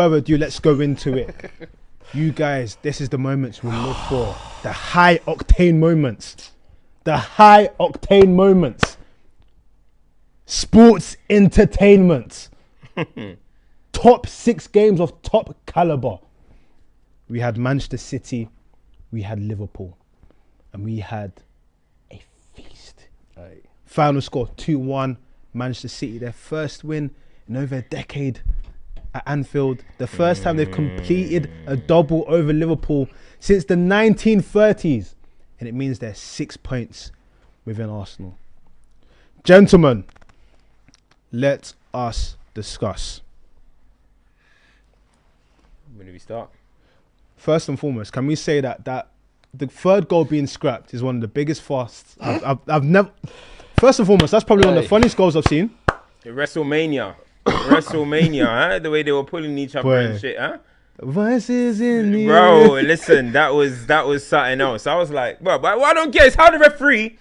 Further ado, let's go into it. You guys, this is the moments we look for. The high octane moments. The high octane moments. Sports entertainment. Top 6 games of top caliber. We had Manchester City, we had Liverpool, and we had a feast. Aye. Final score 2-1. Manchester City, their first win in over a decade at Anfield. The first time they've completed a double over Liverpool since the 1930s. And it means they're 6 points within Arsenal. Gentlemen, let us discuss. When do we start? First and foremost, can we say that the third goal being scrapped is one of the biggest fasts I've never... First and foremost, that's probably one of the funniest goals I've seen. WrestleMania, huh? The way they were pulling each other and shit, huh? Voices in the Bro, listen, that was something else. I was like, bro, but what I don't get is how the referee...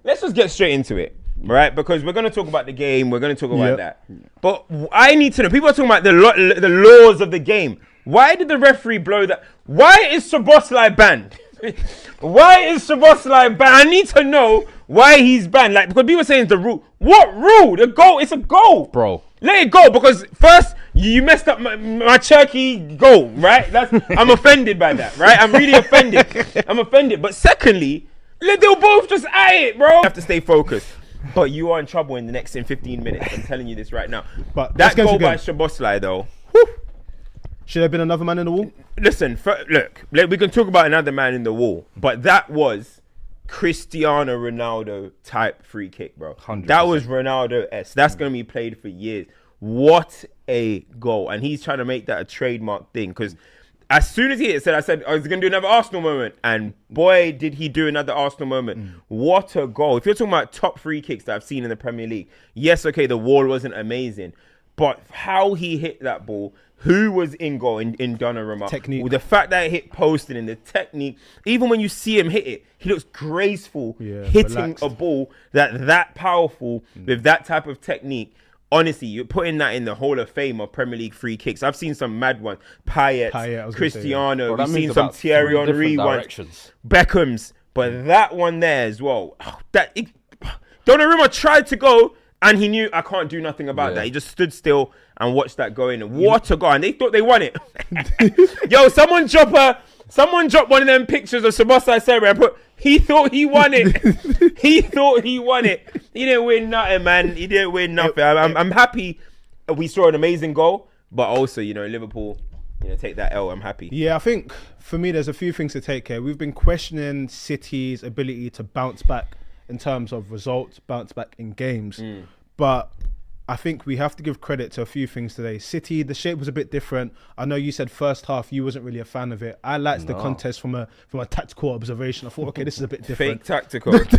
Let's just get straight into it, right? Because we're going to talk about the game. We're going to talk about that. But I need to know. People are talking about the laws of the game. Why did the referee blow that? Why is Szoboszlai banned? Why is Szoboszlai banned? I need to know why he's banned. Like, because people are saying it's the rule. What rule? The goal. It's a goal. Bro. Let it go, because first, you messed up my Turkey goal, right? I'm offended by that, right? I'm really offended. I'm offended. But secondly, they'll both just at it, bro. You have to stay focused. But you are in trouble in 15 minutes. I'm telling you this right now. But that goal by Szoboszlai, though. Should there have been another man in the wall? Listen, look, we can talk about another man in the wall, but that was Cristiano Ronaldo type free kick, bro. 100%. That was Ronaldo-esque. That's going to be played for years. What a goal. And he's trying to make that a trademark thing, because as soon as he hit it, I said, he's going to do another Arsenal moment. And boy, did he do another Arsenal moment. What a goal. If you're talking about top free kicks that I've seen in the Premier League, yes, okay, the wall wasn't amazing, but how he hit that ball, who was in goal in Donnarumma? Technique. With the fact that it hit posted and the technique, even when you see him hit it, he looks graceful hitting relaxed. a ball that powerful with that type of technique. Honestly, you're putting that in the Hall of Fame of Premier League free kicks. I've seen some mad ones. Payet, Cristiano. Bro, We've seen some Thierry Henry ones. Beckham's. But that one there as well. Donnarumma tried to go, and he knew I can't do nothing about that. He just stood still and watched that go in. What a goal. And they thought they won it. Yo, someone drop one of them pictures of Szoboszlai and put, he thought he won it. He thought he won it. He didn't win nothing, man. He didn't win nothing. I'm happy we saw an amazing goal, but also, Liverpool, take that L. I'm happy. Yeah, I think for me, there's a few things to take here. We've been questioning City's ability to bounce back in terms of results, bounce back in games. But I think we have to give credit to a few things today. City, the shape was a bit different. I know you said first half you wasn't really a fan of it. I liked the contest from a tactical observation. I thought, okay, this is a bit different. Fake tactical. Fake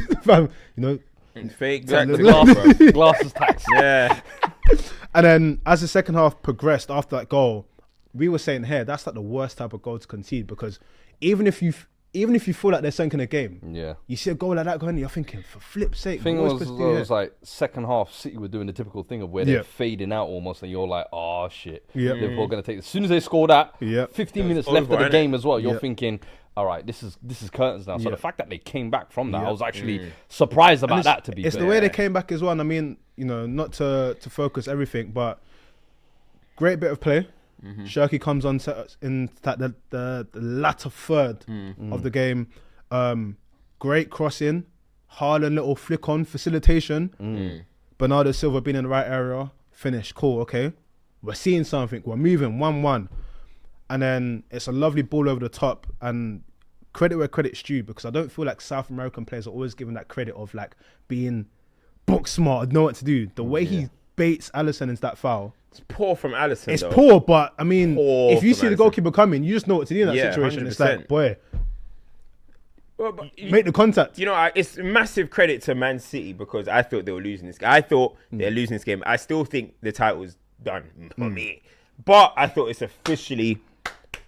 tactical. Glasses tax. Yeah. And then as the second half progressed after that goal, we were saying, hey, that's like the worst type of goal to concede, because even if you feel like they're sunk in a game, you see a goal like that going, you're thinking, for flip's sake. The thing was like second half, City were doing the typical thing of where they're fading out almost, and you're like, oh shit, Liverpool going to take it. As soon as they score that, 15 minutes left of the game as well, you're thinking, all right, this is curtains now. So the fact that they came back from that, I was actually surprised about that, to be fair. It's the way they came back as well. And I mean, not to focus everything, but great bit of play. Shirky comes on in the latter third of the game. Great crossing. Haaland little flick on, facilitation. Bernardo Silva being in the right area. Finish. Cool, okay. We're seeing something. We're moving 1-1. And then it's a lovely ball over the top. And credit where credit's due, because I don't feel like South American players are always given that credit of like being book smart, know what to do. The way he baits Alisson into that foul. It's poor from Alisson. It's poor, but I mean, if you see the goalkeeper coming, you just know what to do in that situation. 100%. It's like, boy, make the contact. It's massive credit to Man City, because I thought they were losing this game. I thought they're losing this game. I still think the title's done for me. But I thought it's officially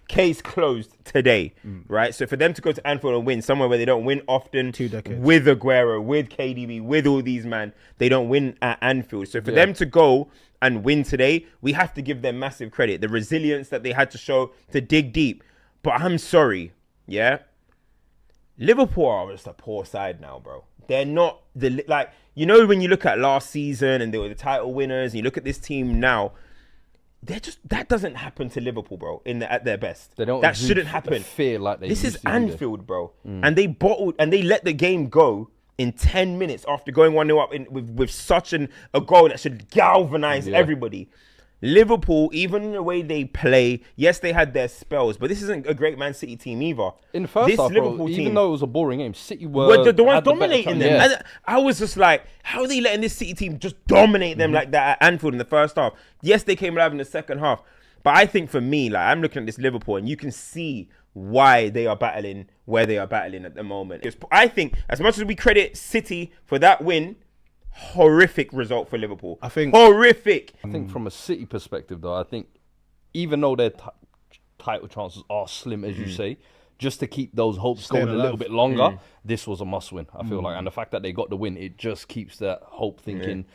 case closed today, right? So for them to go to Anfield and win somewhere where they don't win often, 2 decades. with Aguero, with KDB, with all these man, they don't win at Anfield. So for them to go and win today, we have to give them massive credit. The resilience that they had to show to dig deep. But I'm sorry, Liverpool are just a poor side now, bro. They're not when you look at last season and they were the title winners, and you look at this team now, that doesn't happen to Liverpool, bro. At their best, that shouldn't happen. Fear like this is Anfield, bro, and they bottled and they let the game go in 10 minutes after going 1-0 up with such a goal that should galvanize everybody. Liverpool, even in the way they play, yes, they had their spells, but this isn't a great Man City team either. In the first half, Liverpool team, even though it was a boring game, City were the ones dominating them. Yeah. I was just like, how are they letting this City team just dominate them like that at Anfield in the first half? Yes, they came alive in the second half, but I think for me, like, I'm looking at this Liverpool, and you can see why they are battling where they are battling at the moment. Because I think, as much as we credit City for that win, horrific result for Liverpool. I think horrific. I think from a City perspective, though, I think even though their title chances are slim, as you say, just to keep those hopes going a little bit longer, this was a must-win. I feel like, and the fact that they got the win, it just keeps that hope thinking.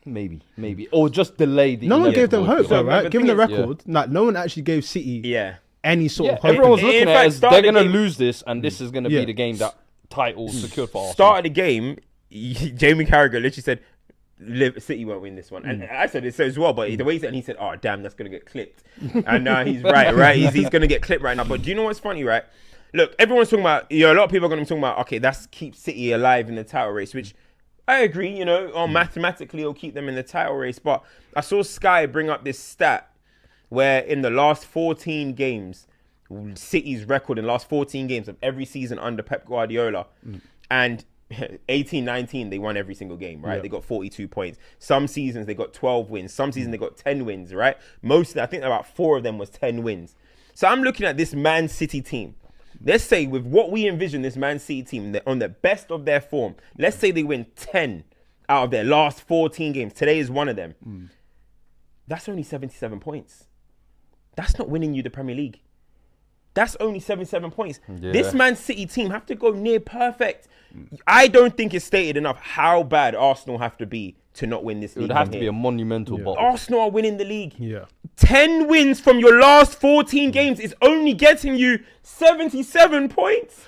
Maybe, or just delay the. No one gave them hope, though, right? Given the record, no one actually gave City any sort of hope. Everyone was looking at it as they're going to lose this, and this is going to be the game that title secured for Arsenal. Start of the game, Jamie Carragher literally said, City won't win this one. And I said it as well, but the way he said, and he said, oh, damn, that's going to get clipped. And he's right? He's going to get clipped right now. But do you know what's funny, right? Look, everyone's talking about, a lot of people are going to be talking about, okay, that's keep City alive in the title race, which I agree, mathematically it'll keep them in the title race. But I saw Sky bring up this stat where in the last 14 games, City's record in the last 14 games of every season under Pep Guardiola, and 18-19 they won every single game, right? They got 42 points. Some seasons they got 12 wins, some seasons they got 10 wins, right? I think about 4 of them was 10 wins. So I'm looking at this Man City team. Let's say with what we envision this Man City team, on the best of their form, let's say they win 10 out of their last 14 games. Today is one of them. That's only 77 points. That's not winning you the Premier League. That's only 77 points. This Man City team have to go near perfect. I don't think it's stated enough how bad Arsenal have to be to not win this league. It would have to be a monumental bottle. Arsenal are winning the league. 10 wins from your last 14 games is only getting you 77 points.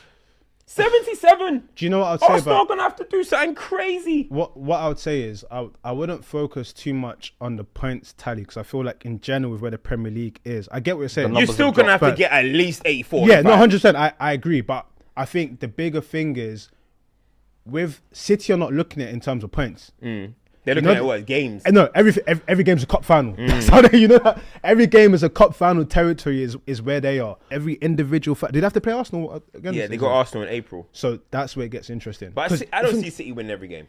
77. Do you know what I'd say Arsenal are going to have to do something crazy. What I would say is I wouldn't focus too much on the points tally, because I feel like in general with where the Premier League is, I get what you're saying. You're still going to have to get at least 84. Yeah, no, 100%. I agree. But I think the bigger thing is with City are not looking at it in terms of points. They're looking at what, games? No, every game's a cup final. That's how they, that every game is a cup final territory is where they are. Every individual. Did they have to play Arsenal again? Yeah, they got Arsenal in April. So that's where it gets interesting. But I don't see City winning every game.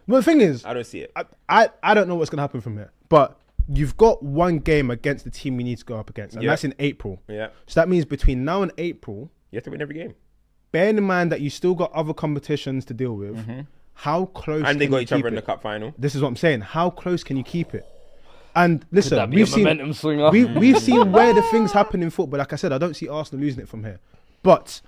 Well, the thing is, I don't see it. I don't know what's going to happen from here. But you've got one game against the team you need to go up against, and that's in April. Yeah. So that means between now and April, you have to win every game. Bearing in mind that you still got other competitions to deal with. How close? And they got each other in the cup final. This is what I'm saying. How close can you keep it? And listen, we've seen momentum swinger. We've seen where the things happen in football. Like I said, I don't see Arsenal losing it from here. But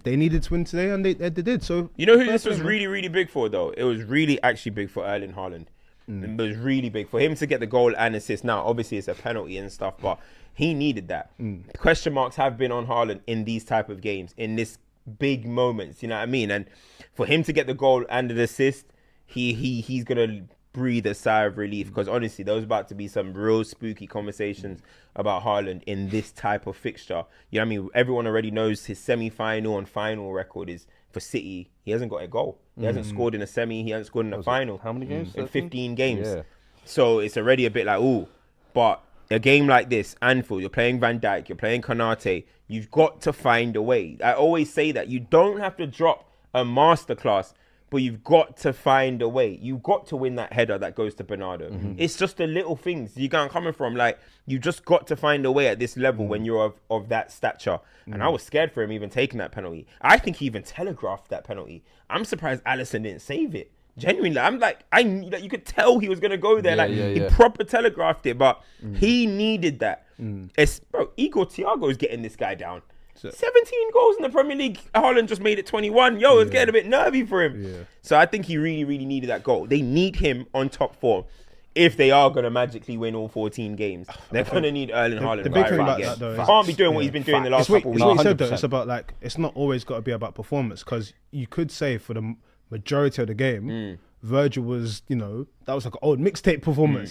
they needed to win today, and they did. So you know who this was really, really big for, though? It was really actually big for Erling Haaland. It was really big for him to get the goal and assist. Now, obviously, it's a penalty and stuff, but he needed that. Question marks have been on Haaland in these type of games, in this big moments, you know what I mean? And for him to get the goal and the assist, he's gonna breathe a sigh of relief, because honestly, there was about to be some real spooky conversations about Haaland in this type of fixture. You know what I mean? Everyone already knows his semi-final and final record is for City. He hasn't got a goal. He hasn't scored in a semi. He hasn't scored in a final. How many games? In 15 games. Yeah. So it's already a bit like, ooh. But a game like this, Anfield, you're playing Van Dijk, you're playing Konate, you've got to find a way. I always say that you don't have to drop a masterclass, but you've got to find a way. You've got to win that header that goes to Bernardo. It's just the little things you're coming from. Like, you just got to find a way at this level when you're of that stature. And I was scared for him even taking that penalty. I think he even telegraphed that penalty. I'm surprised Alisson didn't save it. Genuinely, I'm like, you could tell he was gonna go there. He proper telegraphed it, but he needed that. Bro, Igor Thiago is getting this guy down. 17 goals in the Premier League. Haaland just made it 21. It's getting a bit nervy for him. Yeah. So I think he really, really needed that goal. They need him on top form. If they are going to magically win all 14 games, they're going to need Erling Haaland. The big thing about that, though, can't be doing what he's been doing the last couple of weeks. It's what you said, though. It's about, like, it's not always got to be about performance, because you could say for the majority of the game, Virgil was, that was like an old mixtape performance.